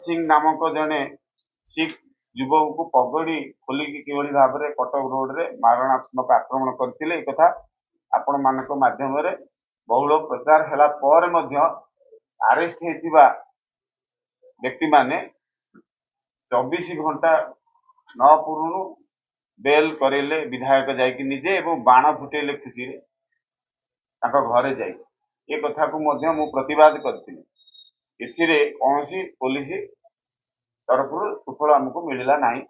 सिंह नामक जड़े सिख युवक को पगड़ी खोलिकी किभली भाव में कटक रोड रे मारणात्मक आक्रमण करथिले कथा आपण मानक माध्यम रे बहुल प्रचार हैला पर मध्य अरेस्ट हेतिबा व्यक्ति माने 24 घंटा न पूर्णु बेल करेले विधायक जाइकी निजे एवं बाण फुटेले खुशी रे ताका घरे जाई ए कथा को मध्य मु प्रतिवाद करथिले एथिरे कोनसी पुलिस तरफ सुफल हमको मिलला नाही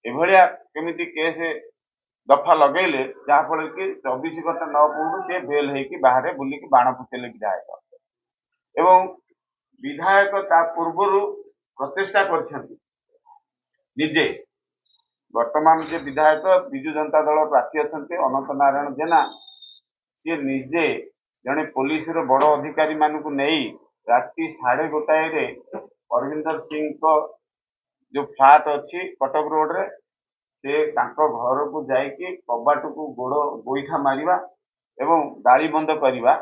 एभलिया केमिति केस दफा लगेले जहाँ फल कि 24 घंटा न पूर्णु से बेल हेकी बाहर बुलिकी बाण फुटेले विधायक एवं विधायक ता पूर्व प्रचेषा करछन्ति निजे वर्तमान जे विधायक विजु जनता दल प्रार्थी अच्छा अनंत नारायण जेना सी निजे जड़े पुलिस बड़ अधिकारी मान नहीं राति 12:30 अरविंदर सिंह को जो फ्लैट अच्छी कटक रोड रे से घर को जाइए कबाट को गोड़ गोईठा मारिबा एवं गाड़ी बंद करवा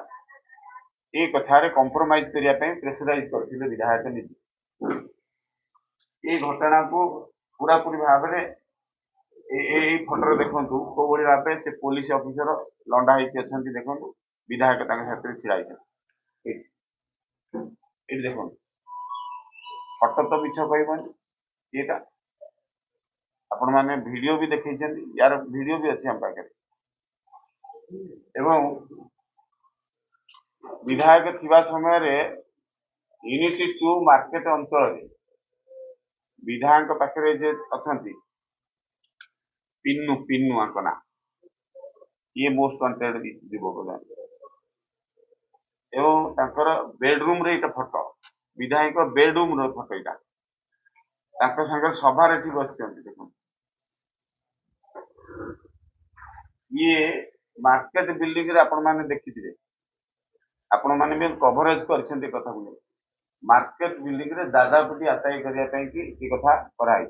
ये कथार कंप्रोमाइज करने प्रेसराइज करते विधायक निजे ये घटना को पूरा पूरी भाव में फटो देखु कौ भाव से पुलिस ऑफिसर लंडा होती देखु विधायक छिड़ा देखो फटो तो मिछ कहबनी ये आपण मैंने वीडियो भी देखी यार वीडियो भी अच्छी हम पाखे एवं विधायक थिबा समय रे यूनिटी 2 मार्केट अंचल विधायक पाखे जे अछंती पिन्नू पिन्नू आंकना ये मोस्ट वांटेड युवक एवं तांकर बेडरूम रे इटा फोटो विधायक बेडरूम रो फोटो इटा तांकर संगे सभा रे बस देखो ये मार्केट बिल्डिंग रे आपण माने देखिथिबे आपण माने भी कवरेज करछन्ते कथा को मार्केट बिल्डिंग रे दादा पुटी आदाय करिया पई कि ई कथा कराई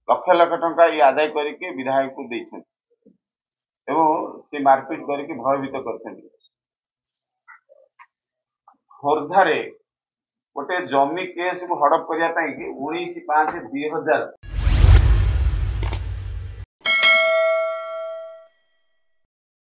लक्ष लक्ष टंका ये आदाय करके विधायक को देछन एवं से मारपीट करके भयभीत करछन खोर्धारे गोटे जमी केस को हड़प करिया पई कि 19/5/2000